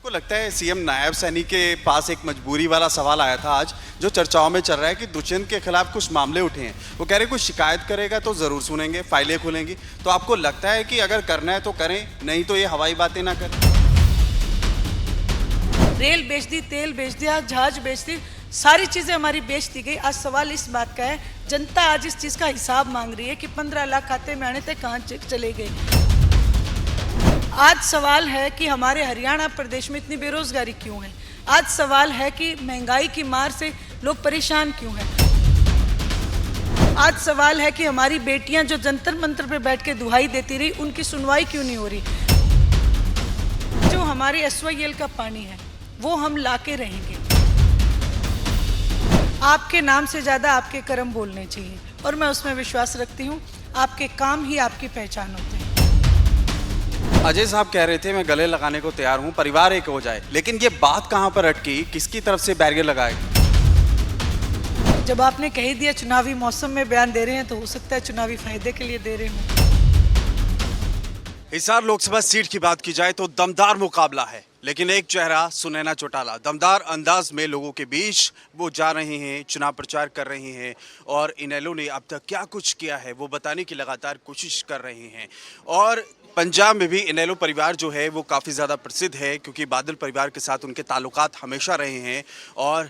आपको लगता है सीएम नायब सैनी के पास एक मजबूरी वाला सवाल आया था आज, जो चर्चाओं में चल रहा है कि दुष्यंत के खिलाफ कुछ मामले उठे हैं। वो कह रहे कुछ शिकायत करेगा तो जरूर सुनेंगे, फाइलें खुलेंगी। तो आपको लगता है कि अगर करना है तो करें, नहीं तो ये हवाई बातें ना करें? रेल बेच दी, तेल बेच दिया, जहाज बेच दी, सारी चीजें हमारी बेच दी गई। आज सवाल इस बात का है, जनता आज इस चीज का हिसाब मांग रही है कि 15 लाख खाते में आने थे, कहाँ चले गए। आज सवाल है कि हमारे हरियाणा प्रदेश में इतनी बेरोजगारी क्यों है। आज सवाल है कि महंगाई की मार से लोग परेशान क्यों हैं। आज सवाल है कि हमारी बेटियां जो जंतर मंतर पे बैठ के दुहाई देती रही, उनकी सुनवाई क्यों नहीं हो रही। जो हमारे SYL का पानी है वो हम लाके रहेंगे। आपके नाम से ज्यादा आपके कर्म बोलने चाहिए और मैं उसमें विश्वास रखती हूँ। आपके काम ही आपकी पहचान होते हैं। अजय साहब कह रहे थे मैं गले लगाने को तैयार हूं, परिवार एक हो जाए, लेकिन ये बात कहां पर अटकी, किसकी तरफ से बैरियर लगाए? जब आपने कह दिया चुनावी मौसम में बयान दे रहे हैं तो हो सकता है चुनावी फायदे के लिए दे रहे हों। हिसार लोकसभा सीट की बात की जाए तो दमदार मुकाबला है, लेकिन एक चेहरा सुनैना चौटाला दमदार अंदाज में लोगों के बीच वो जा रहे हैं, चुनाव प्रचार कर रहे हैं और इनेलो ने अब तक क्या कुछ किया है वो बताने की लगातार कोशिश कर रहे हैं। और पंजाब में भी इनेलो परिवार जो है वो काफ़ी ज़्यादा प्रसिद्ध है, क्योंकि बादल परिवार के साथ उनके ताल्लुकात हमेशा रहे हैं और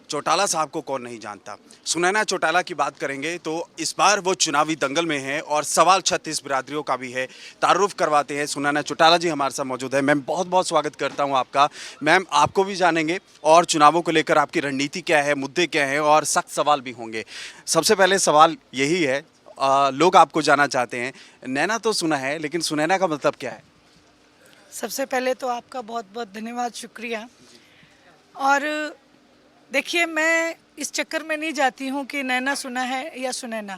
चौटाला साहब को कौन नहीं जानता। सुनैना चौटाला की बात करेंगे तो इस बार वो चुनावी दंगल में हैं और सवाल 36 बिरादरियों का भी है। तारुफ करवाते हैं, सुनैना चौटाला जी हमारे साथ मौजूद है। मैम बहुत बहुत स्वागत करता हूं आपका। मैम आपको भी जानेंगे और चुनावों को लेकर आपकी रणनीति क्या है, मुद्दे क्या हैं और सख्त सवाल भी होंगे। सबसे पहले सवाल यही है, लोग आपको जाना चाहते हैं। नैना तो सुना है, लेकिन सुनैना का मतलब क्या है? सबसे पहले तो आपका बहुत बहुत धन्यवाद, शुक्रिया। और देखिए, मैं इस चक्कर में नहीं जाती हूँ कि नैना सुना है या सुनैना।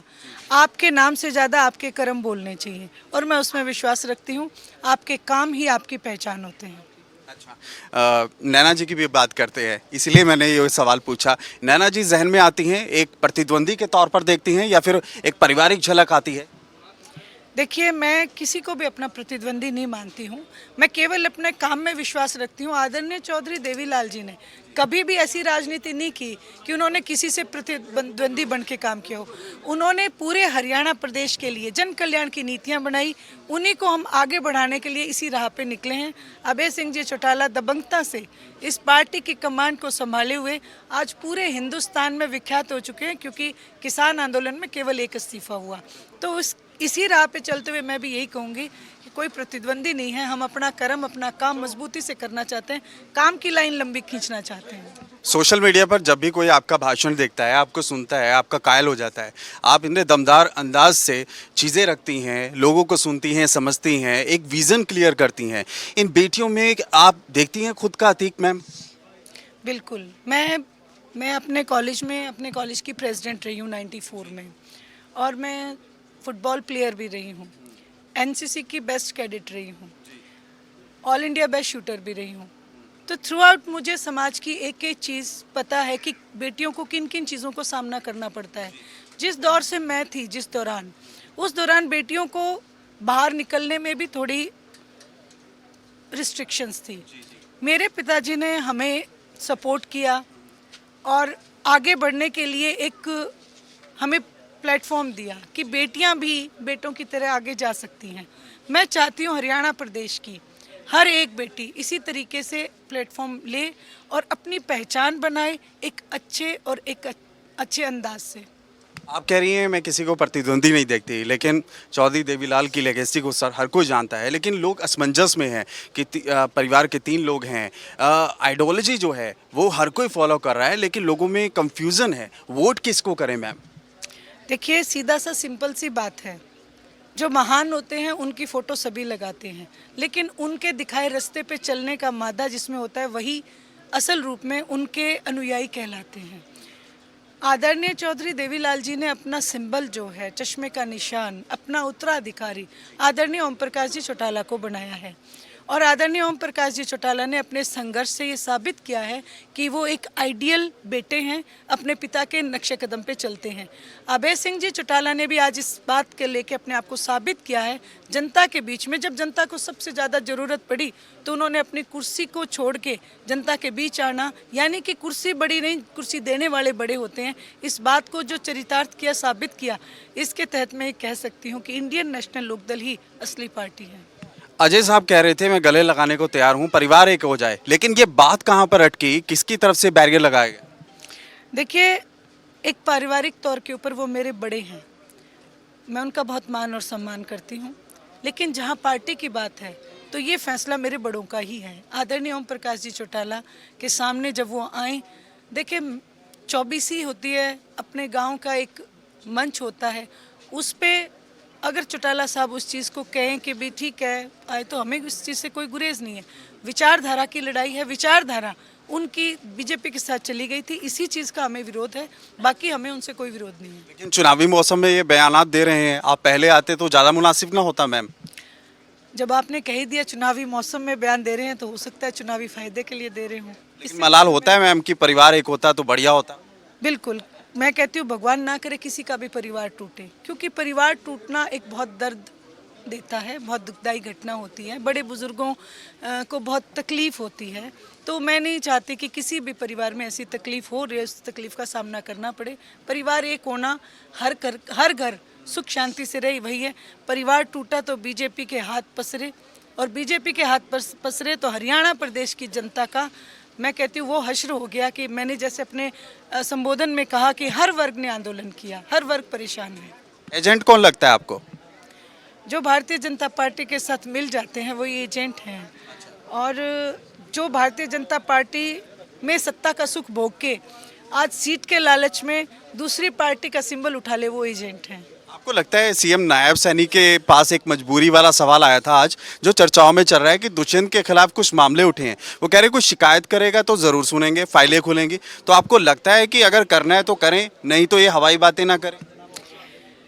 आपके नाम से ज़्यादा आपके कर्म बोलने चाहिए और मैं उसमें विश्वास रखती हूँ। आपके काम ही आपकी पहचान होते हैं। अच्छा, नैना जी की भी बात करते हैं, इसलिए मैंने ये सवाल पूछा। नैना जी जहन में आती हैं एक प्रतिद्वंदी के तौर पर देखती हैं या फिर एक पारिवारिक झलक आती है? देखिए, मैं किसी को भी अपना प्रतिद्वंदी नहीं मानती हूँ। मैं केवल अपने काम में विश्वास रखती हूँ। आदरणीय चौधरी देवीलाल जी ने कभी भी ऐसी राजनीति नहीं की कि उन्होंने किसी से प्रतिद्वंदी बन के काम किया हो। उन्होंने पूरे हरियाणा प्रदेश के लिए जन कल्याण की नीतियाँ बनाई, उन्हीं को हम आगे बढ़ाने के लिए इसी राह पे निकले हैं। अभय सिंह जी चौटाला दबंगता से इस पार्टी की कमांड को संभाले हुए आज पूरे हिंदुस्तान में विख्यात हो चुके हैं, क्योंकि किसान आंदोलन में केवल एक इस्तीफा हुआ। तो इसी राह पे चलते हुए मैं भी यही कहूँगी कि कोई प्रतिद्वंदी नहीं है। हम अपना कर्म, अपना काम मजबूती से करना चाहते हैं, काम की लाइन लंबी खींचना चाहते हैं। सोशल मीडिया पर जब भी कोई आपका भाषण देखता है, आपको सुनता है, आपका कायल हो जाता है। आप इतने दमदार अंदाज से चीज़ें रखती हैं, लोगों को सुनती हैं, समझती हैं, एक विज़न क्लियर करती हैं। इन बेटियों में आप देखती हैं खुद का अतीक मैम? बिल्कुल। मैं अपने कॉलेज की प्रेसिडेंट रही हूँ 94 में, और मैं फुटबॉल प्लेयर भी रही हूँ, NCC की बेस्ट कैडेट रही हूँ, ऑल इंडिया बेस्ट शूटर भी रही हूँ। तो थ्रू आउट मुझे समाज की एक एक चीज़ पता है कि बेटियों को किन किन चीज़ों को सामना करना पड़ता है। जिस दौर से मैं थी, उस दौरान बेटियों को बाहर निकलने में भी थोड़ी रिस्ट्रिक्शंस थी। मेरे पिताजी ने हमें सपोर्ट किया और आगे बढ़ने के लिए एक हमें प्लेटफॉर्म दिया कि बेटियां भी बेटों की तरह आगे जा सकती हैं। मैं चाहती हूँ हरियाणा प्रदेश की हर एक बेटी इसी तरीके से प्लेटफॉर्म ले और अपनी पहचान बनाए, एक अच्छे अंदाज से। आप कह रही हैं मैं किसी को प्रतिद्वंदी नहीं देखती, लेकिन चौधरी देवीलाल की लेगेसी को सर हर कोई जानता है, लेकिन लोग असमंजस में हैं कि परिवार के 3 लोग हैं। आइडियोलॉजी जो है वो हर कोई फॉलो कर रहा है, लेकिन लोगों में कंफ्यूजन है, वोट किसको करें मैम? देखिए, सीधा सा सिंपल सी बात है। जो महान होते हैं उनकी फ़ोटो सभी लगाते हैं, लेकिन उनके दिखाए रास्ते पे चलने का मादा जिसमें होता है वही असल रूप में उनके अनुयायी कहलाते हैं। आदरणीय चौधरी देवीलाल जी ने अपना सिंबल जो है, चश्मे का निशान, अपना उत्तराधिकारी आदरणीय ओम प्रकाश जी चौटाला को बनाया है। और आदरणीय ओम प्रकाश जी चौटाला ने अपने संघर्ष से ये साबित किया है कि वो एक आइडियल बेटे हैं, अपने पिता के नक्शे कदम पे चलते हैं। अभय सिंह जी चौटाला ने भी आज इस बात के लेके अपने आप को साबित किया है जनता के बीच में। जब जनता को सबसे ज़्यादा ज़रूरत पड़ी तो उन्होंने अपनी कुर्सी को छोड़ के जनता के बीच आना, यानी कि कुर्सी बड़ी नहीं, कुर्सी देने वाले बड़े होते हैं। इस बात को जो चरितार्थ किया, साबित किया, इसके तहत मैं कह सकती हूँ कि इंडियन नेशनल लोकदल ही असली पार्टी है। अजय साहब कह रहे थे मैं गले लगाने को तैयार हूं, परिवार एक हो जाए, लेकिन ये बात कहां पर अटकी, किसकी तरफ से बैरियर लगाया गया? देखिए, एक पारिवारिक तौर के ऊपर वो मेरे बड़े हैं, मैं उनका बहुत मान और सम्मान करती हूँ, लेकिन जहाँ पार्टी की बात है तो ये फैसला मेरे बड़ों का ही है। आदरणीय ओम प्रकाश जी चौटाला के सामने जब वो आए, देखिए 24 होती है, अपने गांव का एक मंच होता है, उस पे अगर चौटाला साहब उस चीज़ को कहें कि भी ठीक है आए, तो हमें इस चीज़ से कोई गुरेज नहीं है। विचारधारा की लड़ाई है, विचारधारा उनकी बीजेपी के साथ चली गई थी, इसी चीज़ का हमें विरोध है, बाकी हमें उनसे कोई विरोध नहीं है। लेकिन चुनावी मौसम में ये बयानात दे रहे हैं, आप पहले आते तो ज़्यादा मुनासिब ना होता मैम? जब आपने कह दिया चुनावी मौसम में बयान दे रहे हैं तो हो सकता है चुनावी फायदे के लिए दे रहे हों। लेकिन मलाल होता है मैम कि परिवार एक होता तो बढ़िया होता। बिल्कुल, मैं कहती हूँ भगवान ना करे किसी का भी परिवार टूटे, क्योंकि परिवार टूटना एक बहुत दर्द देता है, बहुत दुखदाई घटना होती है, बड़े बुजुर्गों को बहुत तकलीफ़ होती है। तो मैं नहीं चाहती कि किसी भी परिवार में ऐसी तकलीफ़ हो, उस तकलीफ़ का सामना करना पड़े। परिवार एक होना, हर घर सुख शांति से रहे, वही है। परिवार टूटा तो बीजेपी के हाथ पसरे, और बीजेपी के हाथ पसरे तो हरियाणा प्रदेश की जनता का, मैं कहती हूँ, वो हश्र हो गया कि मैंने जैसे अपने संबोधन में कहा कि हर वर्ग ने आंदोलन किया, हर वर्ग परेशान है। एजेंट कौन लगता है आपको? जो भारतीय जनता पार्टी के साथ मिल जाते हैं वही एजेंट हैं, और जो भारतीय जनता पार्टी में सत्ता का सुख भोग के आज सीट के लालच में दूसरी पार्टी का सिंबल उठा ले, वो एजेंट हैं। आपको लगता है सीएम नायब सैनी के पास एक मजबूरी वाला सवाल आया था आज, जो चर्चाओं में चल रहा है कि दुष्यंत के खिलाफ कुछ मामले उठे हैं, वो कह रहे कुछ शिकायत करेगा तो जरूर सुनेंगे, फाइलें खुलेंगी, तो आपको लगता है कि अगर करना है तो करें, नहीं तो ये हवाई बातें ना करें?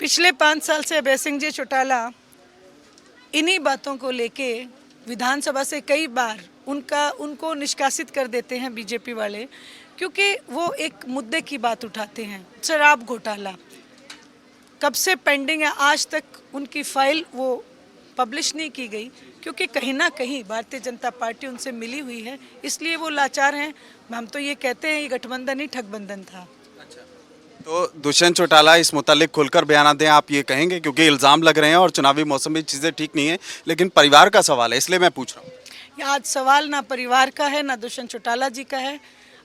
पिछले 5 साल से अभय सिंह जी चौटाला इन्हीं बातों को लेके विधानसभा से कई बार उनको निष्कासित कर देते हैं बीजेपी वाले, क्योंकि वो एक मुद्दे की बात उठाते हैं, शराब घोटाला कब से पेंडिंग है, आज तक उनकी फाइल वो पब्लिश नहीं की गई, क्योंकि कहीं ना कहीं भारतीय जनता पार्टी उनसे मिली हुई है, इसलिए वो लाचार हैं। हम तो ये कहते हैं ये गठबंधन ही ठगबंधन था। तो दुष्यंत चौटाला इस मुतालिक खुलकर बयान दें, आप ये कहेंगे? क्योंकि इल्ज़ाम लग रहे हैं और चुनावी मौसम में चीज़ें ठीक नहीं है, लेकिन परिवार का सवाल है, इसलिए मैं पूछ रहा हूँ। आज सवाल ना परिवार का है, ना दुष्यंत चौटाला जी का है।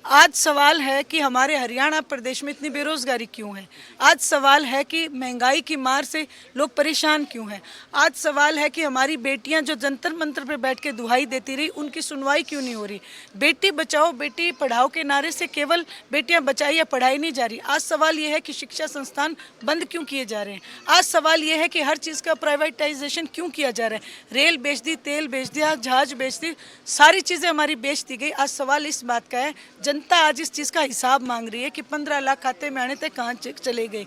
आज सवाल है कि हमारे हरियाणा प्रदेश में इतनी बेरोजगारी क्यों है। आज सवाल है कि महंगाई की मार से लोग परेशान क्यों हैं। आज सवाल है कि हमारी बेटियां जो जंतर मंतर पर बैठ के दुहाई देती रही, उनकी सुनवाई क्यों नहीं हो रही। बेटी बचाओ बेटी पढ़ाओ के नारे से केवल बेटियां बचाई या पढ़ाई नहीं जा रही। आज सवाल ये है कि शिक्षा संस्थान बंद क्यों किए जा रहे हैं। आज सवाल ये है कि हर चीज़ का प्राइवेटाइजेशन क्यों किया जा रहा है। रेल बेच दी, तेल बेच दिया, जहाज बेच दी, सारी चीज़ें हमारी बेच दी गई। आज सवाल इस बात का है, जनता आज इस चीज़ का हिसाब मांग रही है कि 15 लाख खाते में आने तक कहाँ चले गए।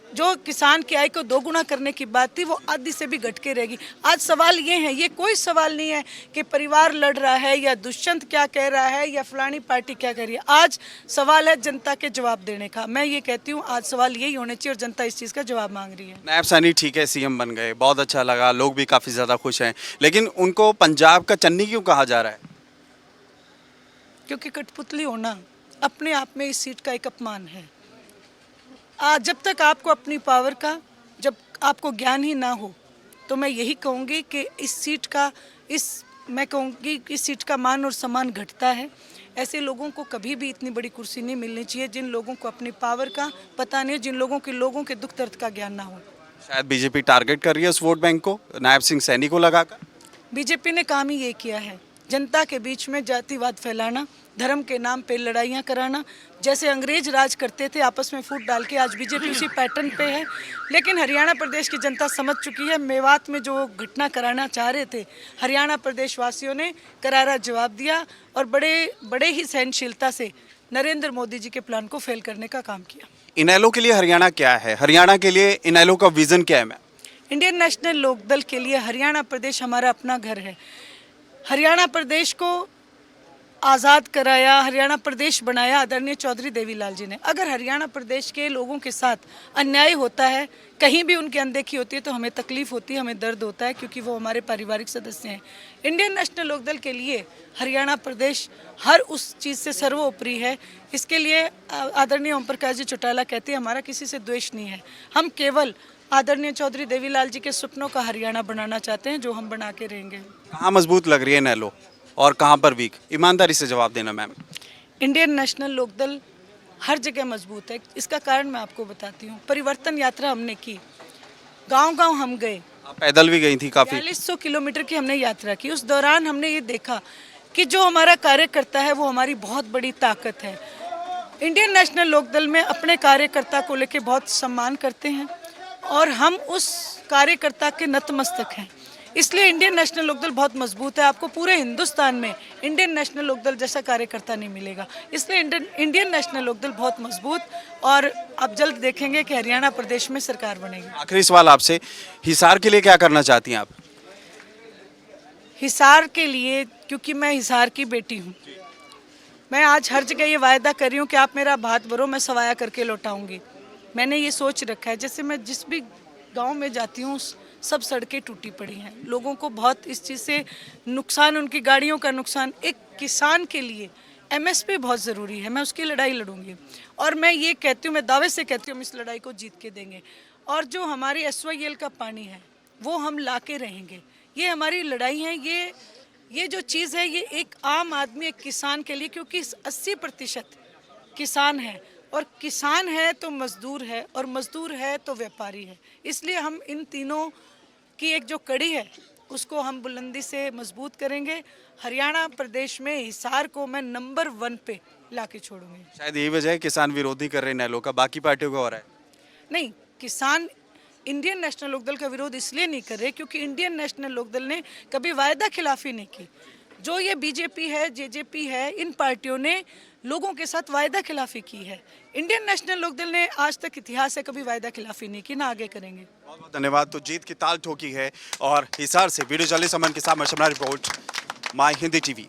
जो किसान की आय को दोगुना करने की बात थी वो आधी से भी घट के रहेगी। आज सवाल ये है, ये कोई सवाल नहीं है कि परिवार लड़ रहा है या दुष्यंत क्या कह रहा है या फलानी पार्टी क्या कह रही है। आज सवाल है जनता के जवाब देने का। मैं ये कहती हूँ आज सवाल यही होने चाहिए और जनता इस चीज़ का जवाब मांग रही है। नायब सैनी ठीक है, सीएम बन गए, बहुत अच्छा लगा, लोग भी काफ़ी ज़्यादा खुश हैं, लेकिन उनको पंजाब का चन्नी क्यों कहा जा रहा है? क्योंकि कठपुतली होना अपने आप में इस सीट का एक अपमान है। जब तक आपको अपनी पावर का, जब आपको ज्ञान ही ना हो, तो मैं यही कहूँगी कि इस सीट का मान और सम्मान घटता है। ऐसे लोगों को कभी भी इतनी बड़ी कुर्सी नहीं मिलनी चाहिए, जिन लोगों को अपनी पावर का पता नहीं, जिन लोगों के दुख दर्द का ज्ञान ना हो। शायद बीजेपी टारगेट कर रही है उस वोट बैंक को नायब सिंह सैनी को लगाकर। बीजेपी ने काम ही ये किया है, जनता के बीच में जातिवाद फैलाना, धर्म के नाम पे लड़ाइयाँ कराना। जैसे अंग्रेज राज करते थे आपस में फूट डाल के, आज बीजेपी उसी पैटर्न पे है। लेकिन हरियाणा प्रदेश की जनता समझ चुकी है, मेवात में जो घटना कराना चाह रहे थे, हरियाणा प्रदेश वासियों ने करारा जवाब दिया और बड़े ही सहनशीलता से नरेंद्र मोदी जी के प्लान को फेल करने का काम किया। इनेलो के लिए हरियाणा क्या है? हरियाणा के लिए इनेलो का विजन क्या है मैम? इंडियन नेशनल लोकदल के लिए हरियाणा प्रदेश हमारा अपना घर है। हरियाणा प्रदेश को आज़ाद कराया, हरियाणा प्रदेश बनाया आदरणीय चौधरी देवीलाल जी ने। अगर हरियाणा प्रदेश के लोगों के साथ अन्याय होता है, कहीं भी उनकी अनदेखी होती है, तो हमें तकलीफ होती है, हमें दर्द होता है, क्योंकि वो हमारे पारिवारिक सदस्य हैं। इंडियन नेशनल लोकदल के लिए हरियाणा प्रदेश हर उस चीज़ से सर्वोपरि है। इसके लिए आदरणीय ओम प्रकाश जी चौटाला कहते हैं हमारा किसी से द्वेष नहीं है, हम केवल आदरणीय चौधरी देवीलाल जी के सपनों का हरियाणा बनाना चाहते हैं, जो हम बना के रहेंगे। कहाँ मजबूत लग रही है इनेलो और कहाँ पर वीक? ईमानदारी से जवाब देना मैम। इंडियन नेशनल लोकदल हर जगह मजबूत है। इसका कारण मैं आपको बताती हूँ। परिवर्तन यात्रा हमने की, गांव-गांव हम गए, आप पैदल भी गई थी काफ़ी। 4200 किलोमीटर की हमने यात्रा की। उस दौरान हमने ये देखा कि जो हमारा कार्यकर्ता है वो हमारी बहुत बड़ी ताकत है। इंडियन नेशनल लोकदल में अपने कार्यकर्ता को लेकर बहुत सम्मान करते हैं और हम उस कार्यकर्ता के नतमस्तक हैं। इसलिए इंडियन नेशनल लोकदल बहुत मजबूत है। आपको पूरे हिंदुस्तान में इंडियन नेशनल लोकदल जैसा कार्यकर्ता नहीं मिलेगा। इसलिए इंडियन नेशनल लोकदल बहुत मजबूत, और आप जल्द देखेंगे कि हरियाणा प्रदेश में सरकार बनेगी। आखिरी सवाल आपसे, हिसार के लिए क्या करना चाहती हैं आप? हिसार के लिए, क्योंकि मैं हिसार की बेटी हूँ, मैं आज हर जगह ये वायदा कर रही हूँ कि आप मेरा भात भरो, मैं सवाया करके लौटाऊंगी। मैंने ये सोच रखा है। जैसे मैं जिस भी गांव में जाती हूँ, सब सड़कें टूटी पड़ी हैं, लोगों को बहुत इस चीज़ से नुकसान, उनकी गाड़ियों का नुकसान। एक किसान के लिए एमएसपी बहुत ज़रूरी है, मैं उसकी लड़ाई लड़ूंगी, और मैं ये कहती हूँ, मैं दावे से कहती हूँ, हम इस लड़ाई को जीत के देंगे। और जो हमारी SYL का पानी है वो हम ला के रहेंगे। ये हमारी लड़ाई है। ये जो चीज़ है, ये एक आम आदमी, एक किसान के लिए, क्योंकि 80% किसान है, और किसान है तो मजदूर है, और मजदूर है तो व्यापारी है। इसलिए हम इन तीनों की एक जो कड़ी है उसको हम बुलंदी से मजबूत करेंगे। हरियाणा प्रदेश में हिसार को मैं नंबर 1 पे लाके छोड़ूंगी। शायद यही वजह है किसान विरोधी कर रहे हैं इनेलो का, बाकी पार्टियों का हो रहा है। नहीं, किसान इंडियन नेशनल लोकदल का विरोध इसलिए नहीं कर रहे क्योंकि इंडियन नेशनल लोकदल ने कभी वायदा खिलाफी नहीं की। जो ये बीजेपी है, जेजेपी है, इन पार्टियों ने लोगों के साथ वायदा खिलाफी की है। इंडियन नेशनल लोकदल ने आज तक इतिहास है कभी वायदा खिलाफी नहीं की, ना आगे करेंगे। बहुत बहुत धन्यवाद। तो जीत की ताल ठोकी है, और हिसार से वीडियो जर्नलिस्ट अमन के साथ मैं शमना रिपोर्ट, माय हिंदी टीवी।